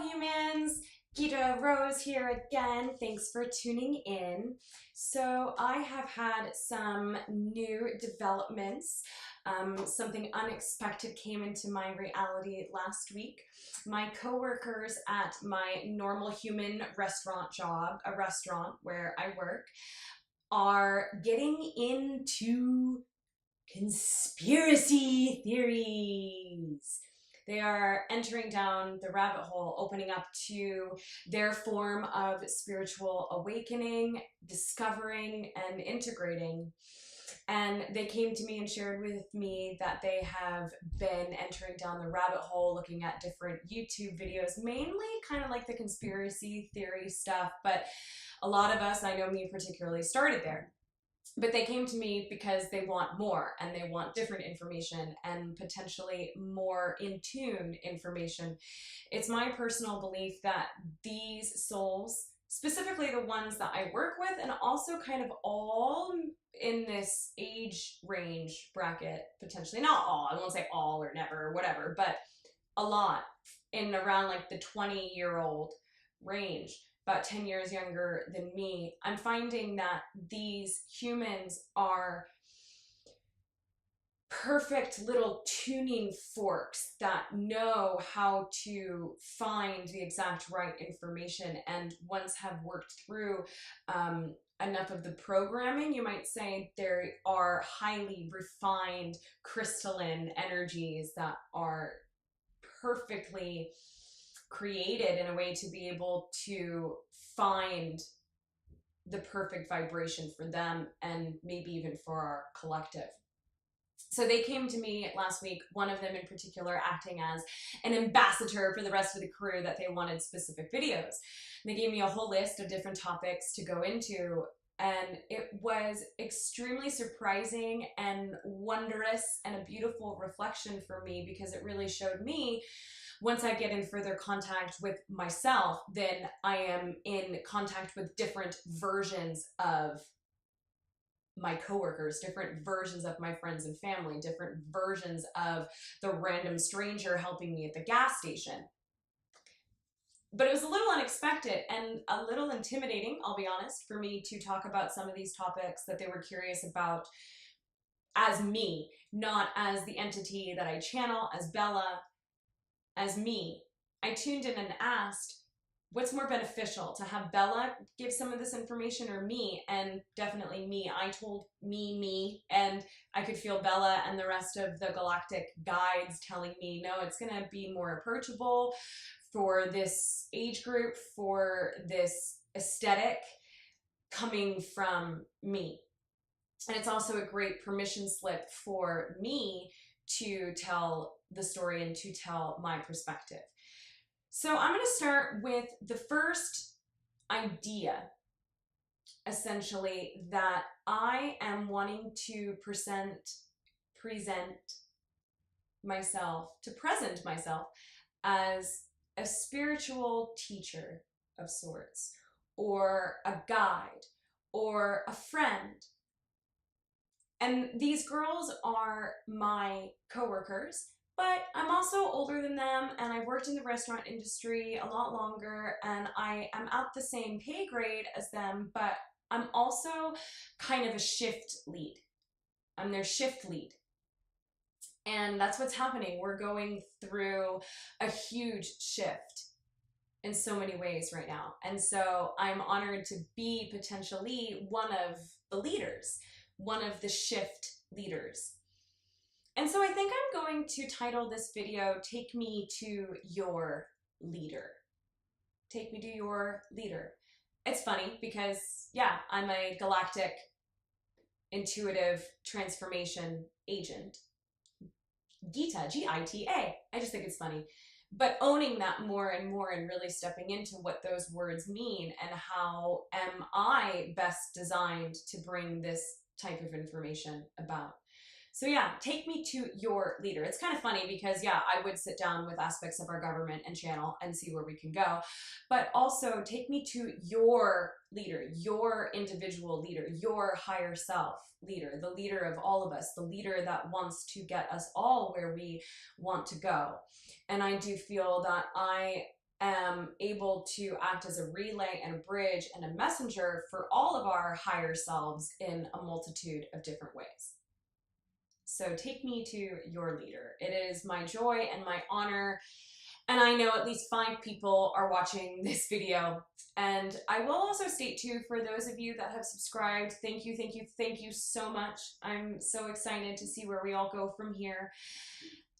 humans, Gita Rose here again. Thanks for tuning in. So I have had some new developments. Something unexpected came into my reality last week. My coworkers at my normal human restaurant job, a restaurant where I work, are getting into conspiracy theories. They are entering down the rabbit hole, opening up to their form of spiritual awakening, discovering, and integrating. And they came to me and shared with me that they have been entering down the rabbit hole, looking at different YouTube videos, mainly kind of like the conspiracy theory stuff. But a lot of us, I know me particularly, started there. But they came to me because they want more, and they want different information and potentially more in tune information. It's my personal belief that these souls, specifically the ones that I work with, and also kind of all in this age range bracket, potentially, not all, I won't say all or never or whatever, but a lot in around like the 20-year-old range, about 10 years younger than me, I'm finding that these humans are perfect little tuning forks that know how to find the exact right information, and once have worked through enough of the programming, you might say, there are highly refined crystalline energies that are perfectly created in a way to be able to find the perfect vibration for them and maybe even for our collective. So they came to me last week, one of them in particular acting as an ambassador for the rest of the crew, that they wanted specific videos. And they gave me a whole list of different topics to go into, and it was extremely surprising and wondrous and a beautiful reflection for me, because it really showed me, once I get in further contact with myself, then I am in contact with different versions of my coworkers, different versions of my friends and family, different versions of the random stranger helping me at the gas station. But it was a little unexpected and a little intimidating, I'll be honest, for me to talk about some of these topics that they were curious about as me, not as the entity that I channel, as Bella, as me. I tuned in and asked, what's more beneficial, to have Bella give some of this information or me? And definitely me. I told me, and I could feel Bella and the rest of the galactic guides telling me, no, it's going to be more approachable for this age group, for this aesthetic, coming from me. And it's also a great permission slip for me to tell the story and to tell my perspective. So I'm going to start with the first idea, essentially, that I am wanting to present myself as a spiritual teacher of sorts, or a guide, or a friend. And these girls are my coworkers, but I'm also older than them, and I've worked in the restaurant industry a lot longer, and I am at the same pay grade as them, but I'm also kind of a shift lead. I'm their shift lead. And that's what's happening. We're going through a huge shift in so many ways right now. And so I'm honored to be potentially one of the leaders, one of the shift leaders. And so I think I'm going to title this video, Take Me to Your Leader. Take me to your leader. It's funny because, yeah, I'm a galactic intuitive transformation agent. Gita, G-I-T-A. I just think it's funny. But owning that more and more, and really stepping into what those words mean, and how am I best designed to bring this type of information about. So yeah, take me to your leader. It's kind of funny because, yeah, I would sit down with aspects of our government and channel and see where we can go. But also take me to your leader, your individual leader, your higher self leader, the leader of all of us, the leader that wants to get us all where we want to go. And I do feel that I am able to act as a relay and a bridge and a messenger for all of our higher selves in a multitude of different ways. So take me to your leader. It is my joy and my honor, and I know at least 5 people are watching this video. And I will also state too, for those of you that have subscribed, thank you, thank you, thank you so much. I'm so excited to see where we all go from here.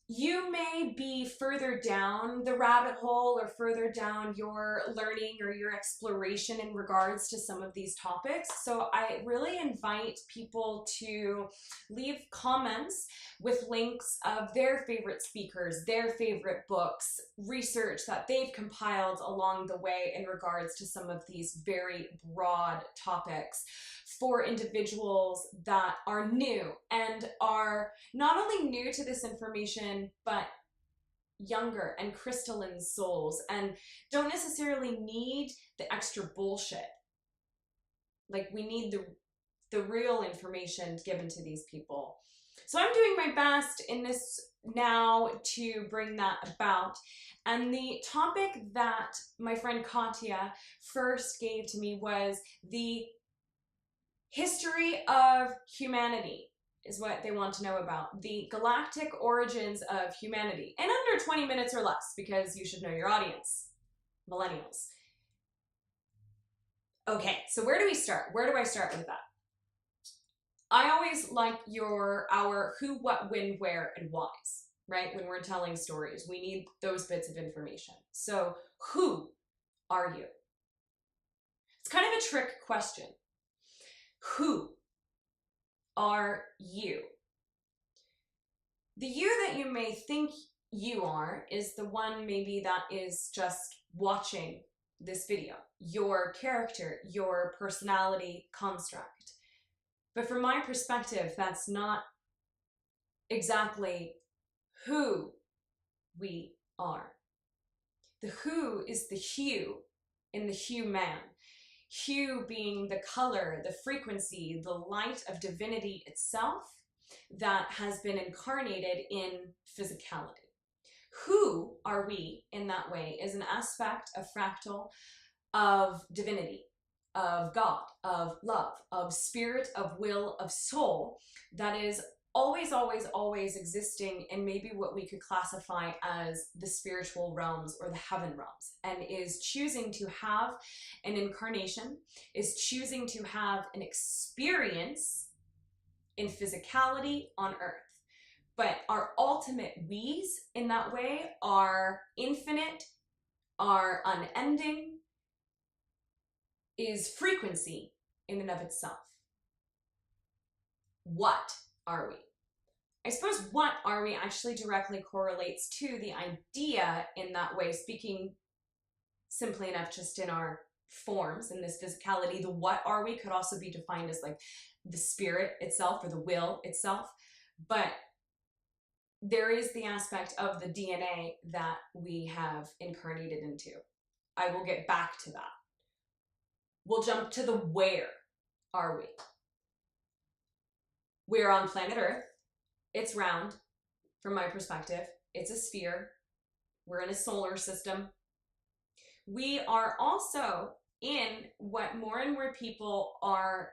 You may be further down the rabbit hole or further down your learning or your exploration in regards to some of these topics. So I really invite people to leave comments with links of their favorite speakers, their favorite books, research that they've compiled along the way in regards to some of these very broad topics for individuals that are new and are not only new to this information, but younger and crystalline souls and don't necessarily need the extra bullshit. Like, we need the real information given to these people. So I'm doing my best in this now to bring that about. And the topic that my friend Katya first gave to me was the history of humanity is what they want to know about. The galactic origins of humanity in under 20 minutes or less, because you should know your audience, millennials. Okay, so where do we start? Where do I start with that? I always like our who, what, when, where, and whys, right? When we're telling stories, we need those bits of information. So who are you? It's kind of a trick question. Who are you? The you that you may think you are is the one maybe that is just watching this video, your character, your personality construct. But from my perspective, that's not exactly who we are. The who is the hue in the hue man. Hue being the color, the frequency, the light of divinity itself that has been incarnated in physicality. Who are we in that way is an aspect, a fractal of divinity, of God, of love, of spirit, of will, of soul that is always, always, always existing in maybe what we could classify as the spiritual realms or the heaven realms, and is choosing to have an incarnation, is choosing to have an experience in physicality on earth. But our ultimate we's in that way are infinite, are unending, is frequency in and of itself. What are we? I suppose what are we actually directly correlates to the idea in that way, speaking simply enough just in our forms, in this physicality. The what are we could also be defined as like the spirit itself or the will itself. But there is the aspect of the DNA that we have incarnated into. I will get back to that. We'll jump to the where are we? We're on planet Earth. It's round, from my perspective. It's a sphere. We're in a solar system. We are also in what more and more people are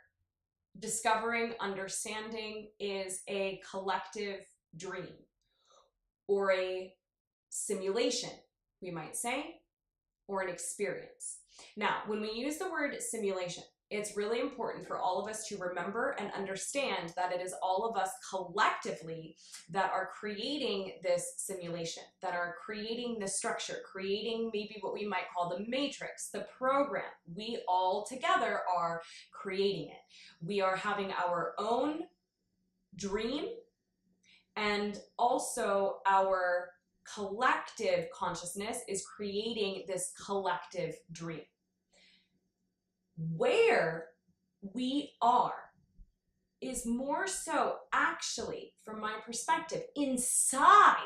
discovering, understanding is a collective dream or a simulation, we might say, or an experience. Now, when we use the word simulation, it's really important for all of us to remember and understand that it is all of us collectively that are creating this simulation, that are creating the structure, creating maybe what we might call the matrix, the program. We all together are creating it. We are having our own dream, and also our collective consciousness is creating this collective dream. Where we are is more so actually, from my perspective, inside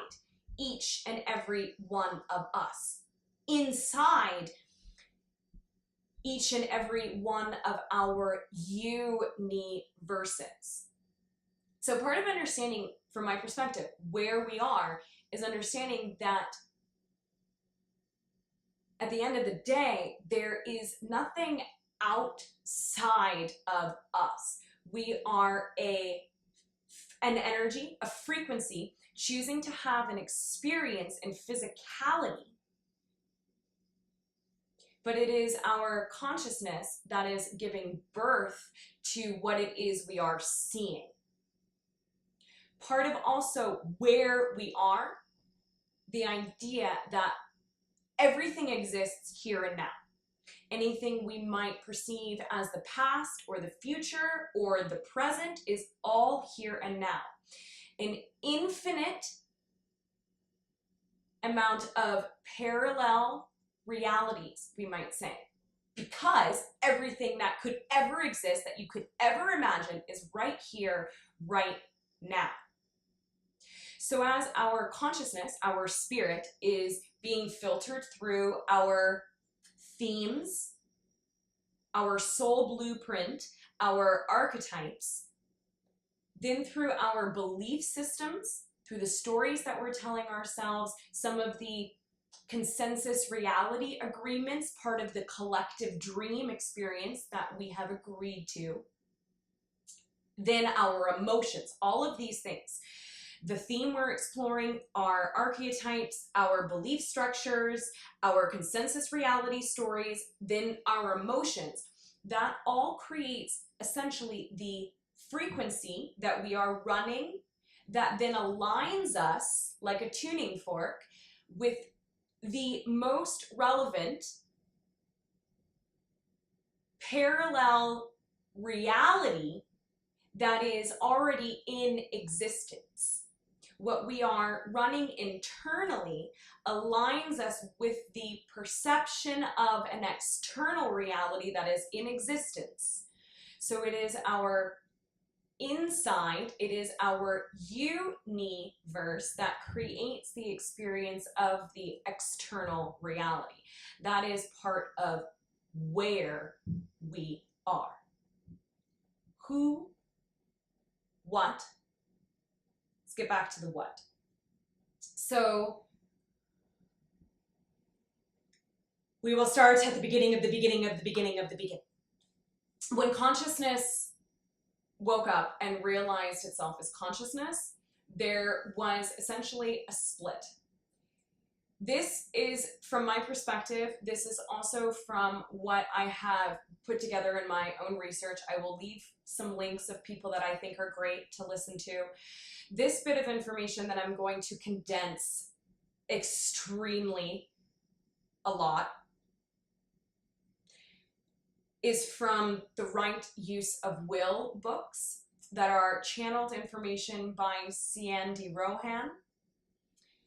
each and every one of us, inside each and every one of our universes. So part of understanding, from my perspective, where we are is understanding that at the end of the day, there is nothing outside of us. We are an energy, a frequency, choosing to have an experience in physicality. But it is our consciousness that is giving birth to what it is we are seeing. Part of also where we are, the idea that everything exists here and now. Anything we might perceive as the past or the future or the present is all here and now. An infinite amount of parallel realities, we might say, because everything that could ever exist, that you could ever imagine, is right here, right now. So as our consciousness, our spirit, is being filtered through our themes, our soul blueprint, our archetypes, then through our belief systems, through the stories that we're telling ourselves, some of the consensus reality agreements, part of the collective dream experience that we have agreed to, then our emotions, all of these things. The theme we're exploring are archetypes, our belief structures, our consensus reality stories, then our emotions. That all creates essentially the frequency that we are running, that then aligns us like a tuning fork with the most relevant parallel reality that is already in existence. What we are running internally aligns us with the perception of an external reality that is in existence. So it is our inside, it is our universe that creates the experience of the external reality. That is part of where we are. Who, what? Let's get back to the what. So we will start at the beginning of the beginning of the beginning of the beginning. When consciousness woke up and realized itself as consciousness, there was essentially a split. This is, from my perspective, this is also from what I have put together in my own research. I will leave some links of people that I think are great to listen to. This bit of information that I'm going to condense extremely a lot is from the Right Use of Will books that are channeled information by Cian Rohan.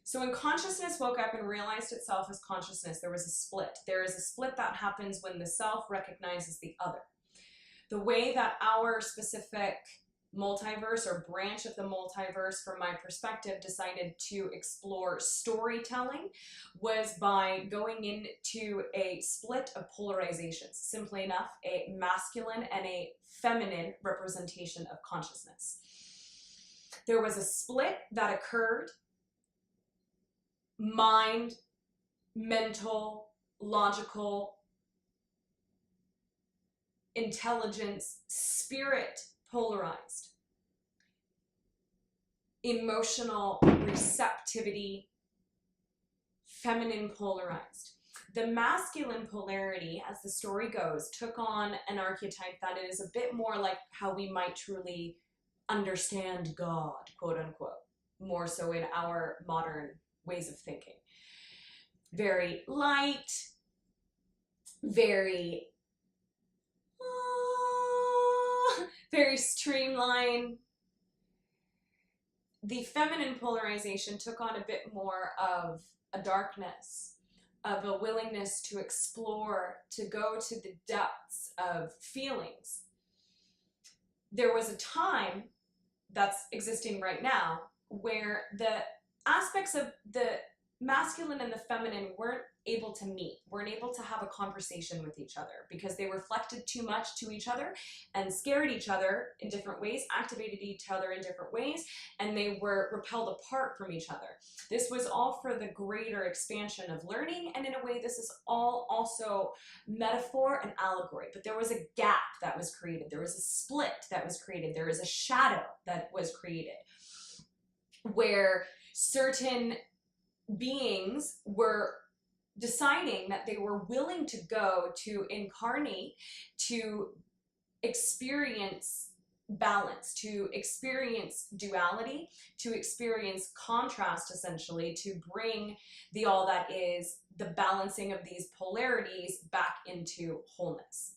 So when consciousness woke up and realized itself as consciousness, there was a split. There is a split that happens when the self recognizes the other. The way that our specific multiverse or branch of the multiverse, from my perspective, decided to explore storytelling was by going into a split of polarizations. Simply enough, a masculine and a feminine representation of consciousness. There was a split that occurred: mind, mental, logical, intelligence, spirit polarized, emotional receptivity, feminine polarized. The masculine polarity, as the story goes, took on an archetype that is a bit more like how we might truly understand God, quote unquote, more so in our modern ways of thinking. Very light, very streamlined. The feminine polarization took on a bit more of a darkness, of a willingness to explore, to go to the depths of feelings. There was a time that's existing right now where the aspects of the masculine and the feminine weren't able to meet, weren't able to have a conversation with each other because they reflected too much to each other and scared each other in different ways, activated each other in different ways, and they were repelled apart from each other. This was all for the greater expansion of learning, and in a way this is all also metaphor and allegory, but there was a gap that was created, there was a split that was created, there was a shadow that was created where certain beings were deciding that they were willing to go to incarnate, to experience balance, to experience duality, to experience contrast, essentially, to bring the all that is, the balancing of these polarities back into wholeness.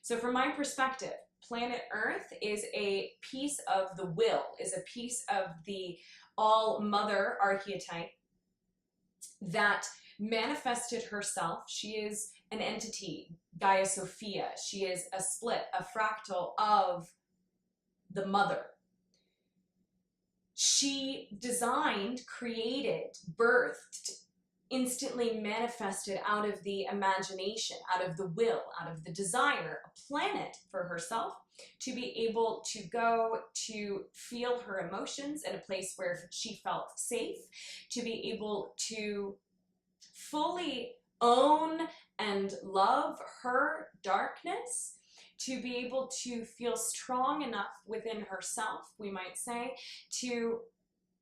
So from my perspective, planet Earth is a piece of the will, is a piece of the all-mother archetype that manifested herself. She is an entity, Gaia Sophia. She is a split, a fractal of the mother. She designed, created, birthed, instantly manifested out of the imagination, out of the will, out of the desire, a planet for herself to be able to go to feel her emotions in a place where she felt safe, to be able to fully own and love her darkness, to be able to feel strong enough within herself, we might say, to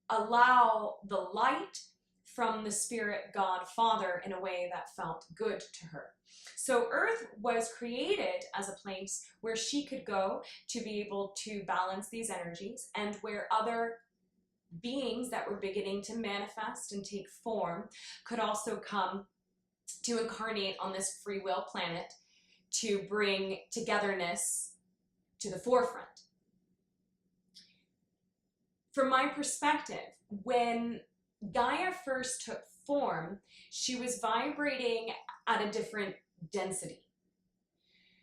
allow the light from the Spirit God Father in a way that felt good to her. So Earth was created as a place where she could go to be able to balance these energies, and where other beings that were beginning to manifest and take form could also come to incarnate on this free will planet to bring togetherness to the forefront. From my perspective, when Gaia first took form, she was vibrating at a different density.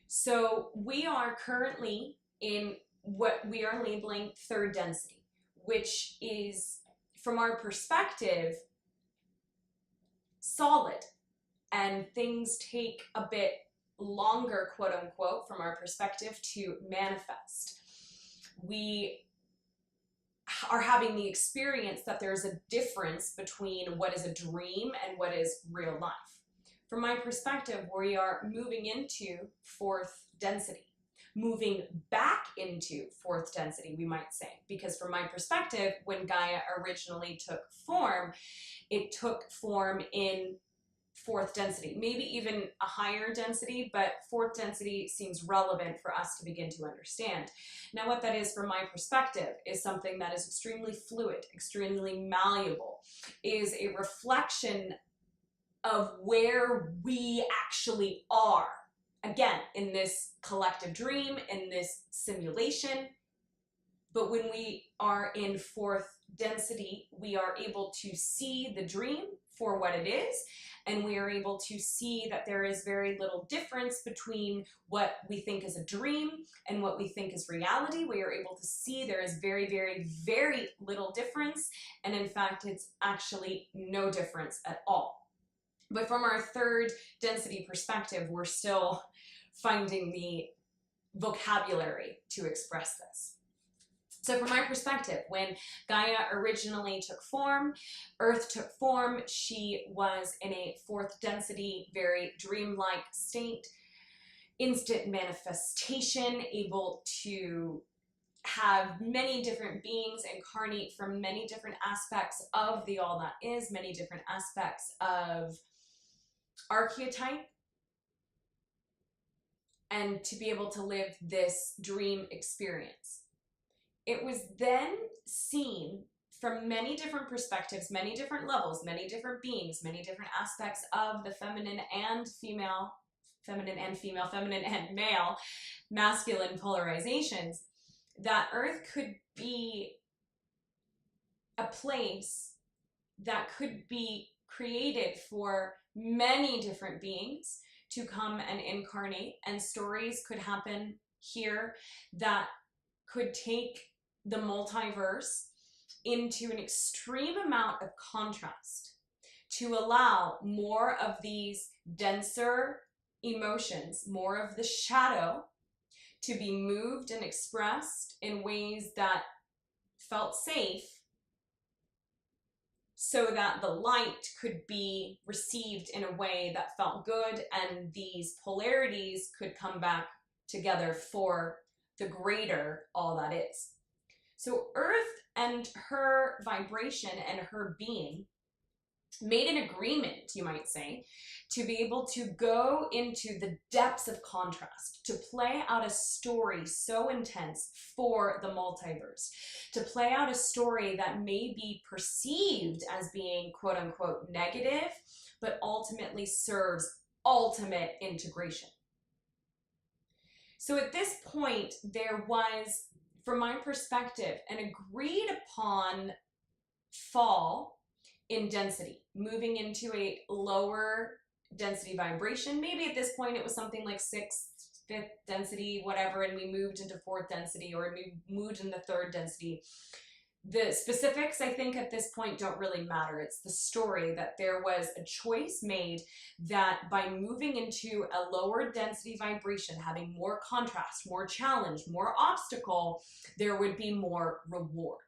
So we are currently in what we are labeling third density, which is, from our perspective, solid, and things take a bit longer, quote unquote, from our perspective to manifest. We are having the experience that there's a difference between what is a dream and what is real life. From my perspective, we are moving into fourth density, moving back into fourth density, we might say, because from my perspective, when Gaia originally took form, it took form in fourth density, maybe even a higher density, but fourth density seems relevant for us to begin to understand. Now, what that is from my perspective is something that is extremely fluid, extremely malleable, is a reflection of where we actually are, again, in this collective dream, in this simulation. But when we are in fourth density, we are able to see the dream for what it is, and we are able to see that there is very little difference between what we think is a dream and what we think is reality. We are able to see there is very, very, very little difference, and in fact, it's actually no difference at all. But from our third density perspective, we're still finding the vocabulary to express this. So from my perspective, when Gaia originally took form, Earth took form, she was in a fourth density, very dreamlike state, instant manifestation, able to have many different beings incarnate from many different aspects of the all that is, many different aspects of archetype, and to be able to live this dream experience. It was then seen from many different perspectives, many different levels, many different beings, many different aspects of the feminine and female, feminine and male, masculine polarizations, that Earth could be a place that could be created for many different beings to come and incarnate, and stories could happen here that could take the multiverse into an extreme amount of contrast, to allow more of these denser emotions, more of the shadow, to be moved and expressed in ways that felt safe, so that the light could be received in a way that felt good, and these polarities could come back together for the greater all that is. So Earth and her vibration and her being made an agreement, you might say, to be able to go into the depths of contrast, to play out a story so intense for the multiverse, to play out a story that may be perceived as being quote unquote negative, but ultimately serves ultimate integration. So at this point, there was, from my perspective, an agreed upon fall in density, moving into a lower density vibration. Maybe at this point it was something like 6th, 5th density, whatever, and we moved into 4th density, or we moved in the 3rd density. The specifics, I think, at this point don't really matter. It's the story that there was a choice made that by moving into a lower density vibration, having more contrast, more challenge, more obstacle, there would be more reward.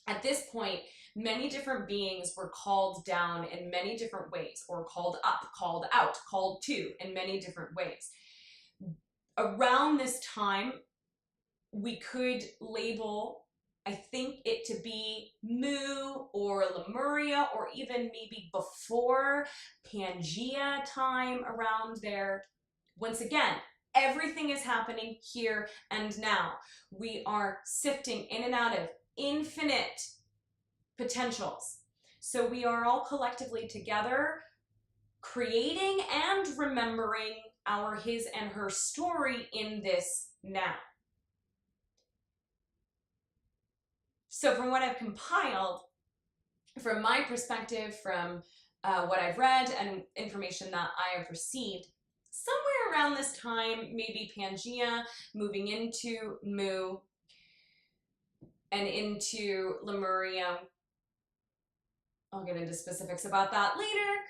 At this point, many different beings were called down in many different ways, or called up, called out, called to in many different ways. Around this time, we could label, I think, it to be Mu or Lemuria, or even maybe before Pangea time around there. Once again, everything is happening here and now. We are sifting in and out of infinite potentials. So we are all collectively together creating and remembering our his and her story in this now. So from what I've compiled, from my perspective, from what I've read and information that I have received, somewhere around this time, maybe Pangea, moving into Mu and into Lemuria. I'll get into specifics about that later.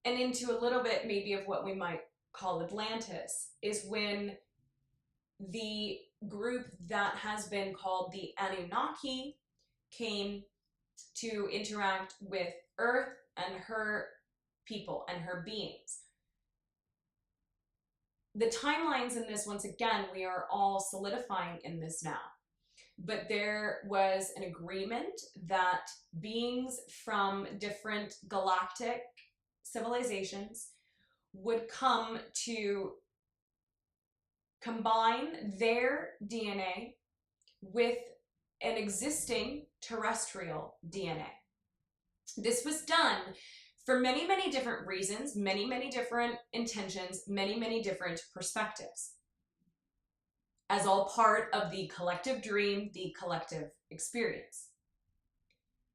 And into a little bit maybe of what we might call Atlantis, is when the group that has been called the Anunnaki came to interact with Earth and her people and her beings. The timelines in this, once again, we are all solidifying in this now. But there was an agreement that beings from different galactic civilizations would come to combine their DNA with an existing terrestrial DNA. This was done for many, many different reasons, many, many different intentions, many, many different perspectives, as all part of the collective dream, the collective experience.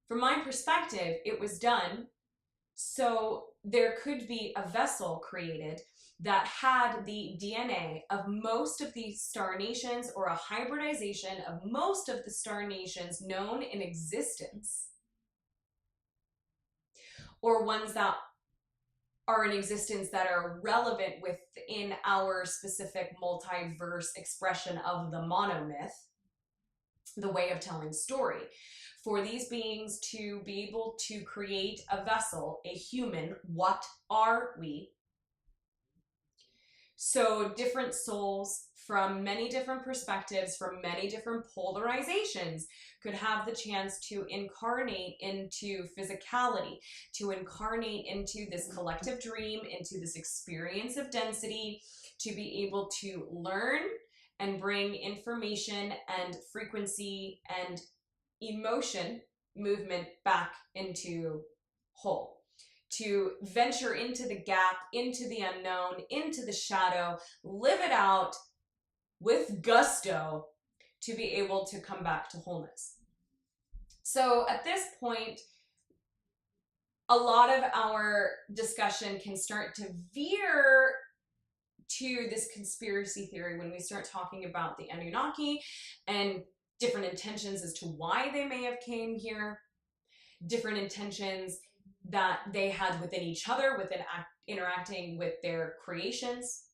From my perspective, it was done so there could be a vessel created that had the DNA of most of the star nations, or a hybridization of most of the star nations known in existence, or ones that are in existence that are relevant within our specific multiverse expression of the monomyth, the way of telling story. For these beings to be able to create a vessel, a human, what are we? So different souls from many different perspectives, from many different polarizations, could have the chance to incarnate into physicality, to incarnate into this collective dream, into this experience of density, to be able to learn and bring information and frequency and emotion movement back into whole, to venture into the gap, into the unknown, into the shadow, live it out with gusto to be able to come back to wholeness. So at this point, a lot of our discussion can start to veer to this conspiracy theory when we start talking about the Anunnaki and different intentions as to why they may have came here. different intentions that they had within each other, within interacting with their creations.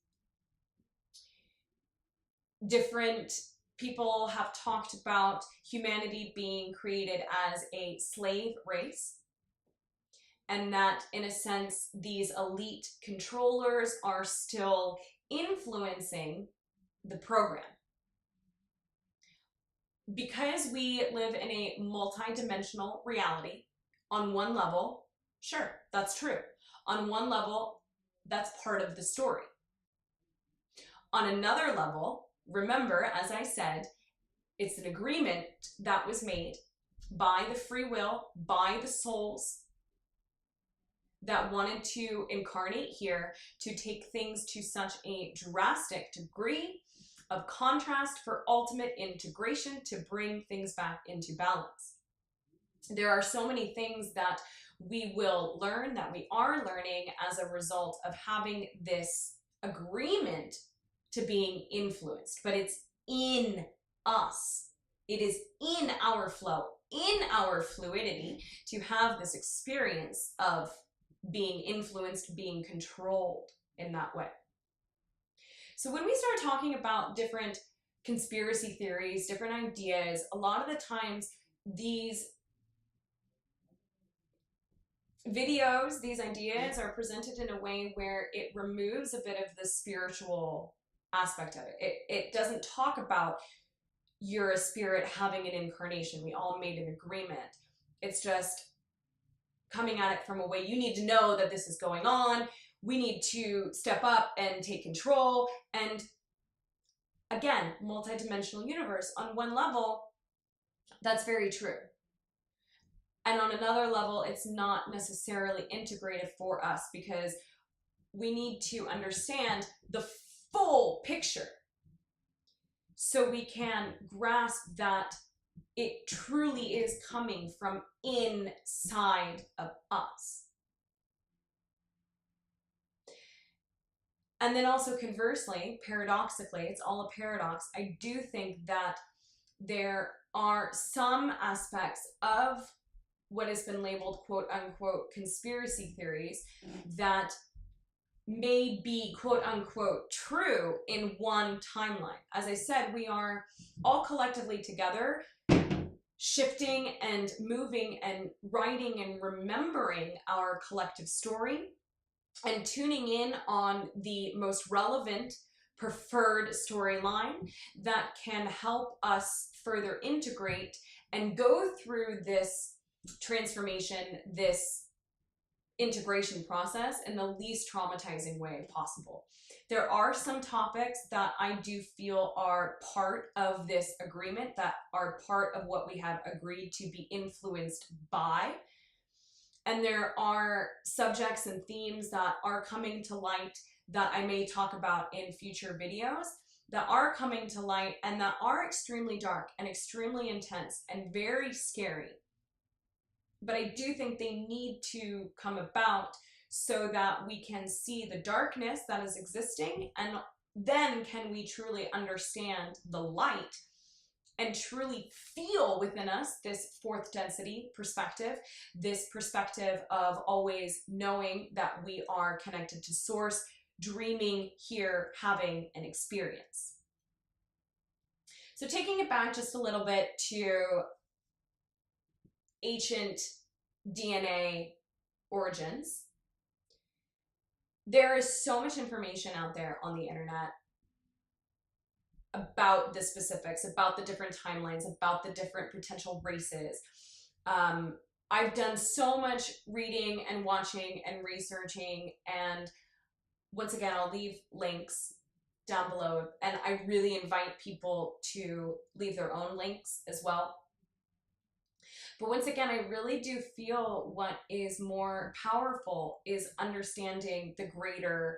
Different people have talked about humanity being created as a slave race, and that in a sense these elite controllers are still influencing the program. Because we live in a multi-dimensional reality, on one level, sure, that's true. On one level, that's part of the story. On another level, remember, as I said, it's an agreement that was made by the free will, by the souls that wanted to incarnate here to take things to such a drastic degree of contrast for ultimate integration to bring things back into balance. There are so many things that we will learn, that we are learning as a result of having this agreement to being influenced, but it's in us. It is in our flow, in our fluidity, to have this experience of being influenced, being controlled in that way. So when we start talking about different conspiracy theories, different ideas, a lot of the times these videos, these ideas are presented in a way where it removes a bit of the spiritual aspect of it. It doesn't talk about you're a spirit having an incarnation. We all made an agreement. It's just coming at it from a way, you need to know that this is going on. We need to step up and take control. And again, multidimensional universe. On one level, that's very true. And on another level, it's not necessarily integrated for us because we need to understand the full picture so we can grasp that it truly is coming from inside of us. And then also conversely, paradoxically, it's all a paradox, I do think that there are some aspects of what has been labeled quote unquote conspiracy theories that may be quote unquote true in one timeline. As I said, we are all collectively together shifting and moving and writing and remembering our collective story and tuning in on the most relevant preferred storyline that can help us further integrate and go through this transformation, this integration process in the least traumatizing way possible. There are some topics that I do feel are part of this agreement, that are part of what we have agreed to be influenced by. And there are subjects and themes that are coming to light that I may talk about in future videos that are coming to light and that are extremely dark and extremely intense and very scary. But I do think they need to come about so that we can see the darkness that is existing, and then can we truly understand the light and truly feel within us this fourth density perspective, this perspective of always knowing that we are connected to source, dreaming here, having an experience. So taking it back just a little bit to ancient DNA origins, there is so much information out there on the internet about the specifics, about the different timelines, about the different potential races. I've done so much reading and watching and researching, and once again, I'll leave links down below, and I really invite people to leave their own links as well. But once again, I really do feel what is more powerful is understanding the greater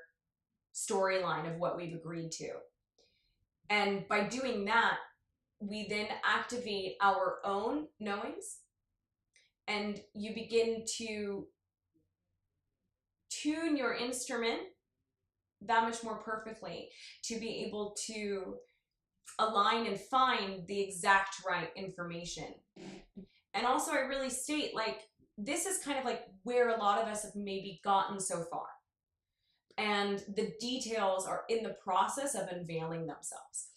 storyline of what we've agreed to. And by doing that, we then activate our own knowings, and you begin to tune your instrument that much more perfectly to be able to align and find the exact right information. And also I really state, like, this is kind of like where a lot of us have maybe gotten so far. And the details are in the process of unveiling themselves.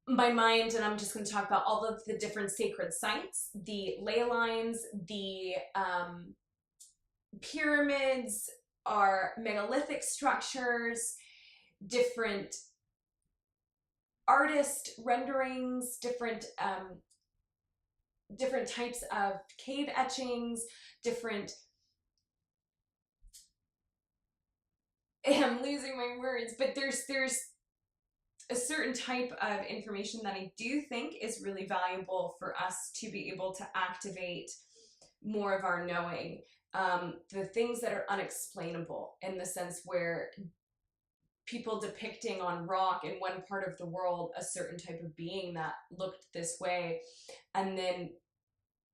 My mind, and I'm just going to talk about all of the different sacred sites, the ley lines, the pyramids, are megalithic structures, different artist renderings, different types of cave etchings, different, I'm losing my words, but there's a certain type of information that I do think is really valuable for us to be able to activate more of our knowing. The things that are unexplainable, in the sense where people depicting on rock in one part of the world a certain type of being that looked this way, and then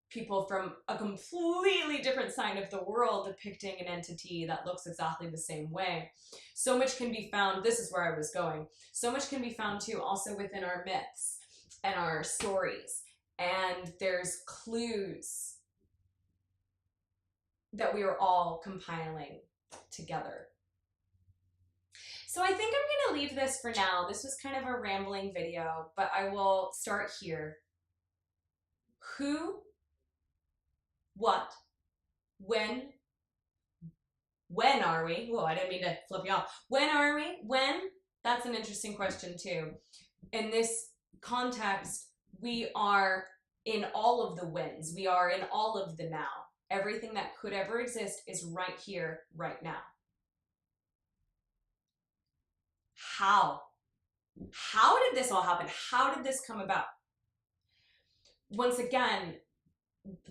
people from a completely different side of the world depicting an entity that looks exactly the same way. So much can be found, this is where I was going, so much can be found too also within our myths and our stories, and there's clues that we are all compiling together. So I think I'm going to leave this for now. This was kind of a rambling video, but I will start here. Who, what, when are we? Whoa, I didn't mean to flip you off. When are we? When? That's an interesting question too. In this context, we are in all of the whens. We are in all of the now. Everything that could ever exist is right here, right now. How? How did this all happen? How did this come about? Once again,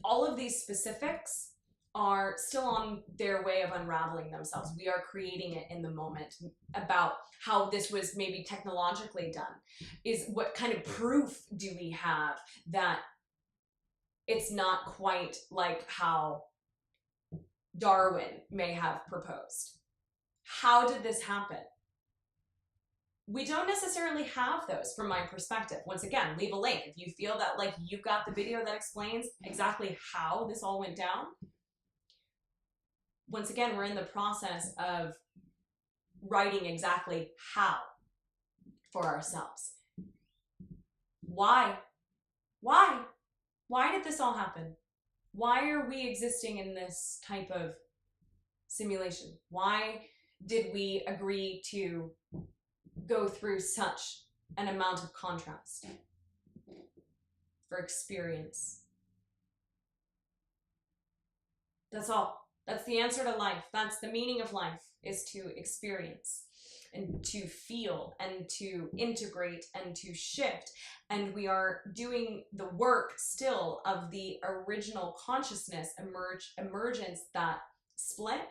all of these specifics are still on their way of unraveling themselves. We are creating it in the moment. About how this was maybe technologically done, is what kind of proof do we have that it's not quite like how Darwin may have proposed? How did this happen? We don't necessarily have those from my perspective. Once again, leave a link if you feel that like you've got the video that explains exactly how this all went down. Once again, we're in the process of writing exactly how for ourselves. Why? Why did this all happen? Why are we existing in this type of simulation? Why did we agree to go through such an amount of contrast for experience? That's all. That's the answer to life. That's the meaning of life, is to experience and to feel and to integrate and to shift. And we are doing the work still of the original consciousness emergence that split.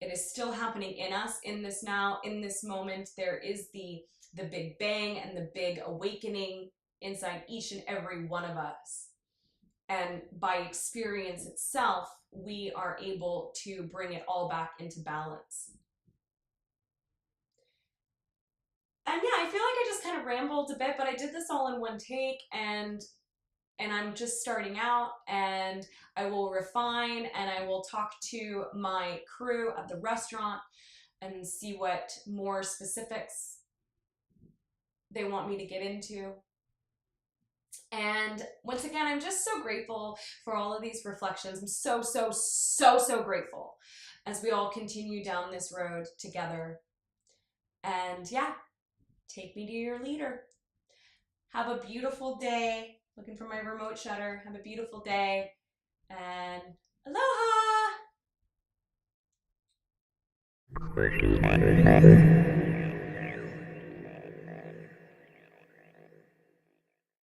It is still happening in us, in this now, in this moment. There is the big bang and the big awakening inside each and every one of us. And by experience itself, we are able to bring it all back into balance. And yeah, I feel like I just kind of rambled a bit, but I did this all in one take, and I'm just starting out, and I will refine, and I will talk to my crew at the restaurant and see what more specifics they want me to get into. And once again, I'm just so grateful for all of these reflections. I'm so grateful as we all continue down this road together. And yeah, take me to your leader. Have a beautiful day. Looking for my remote shutter. Have a beautiful day. And aloha!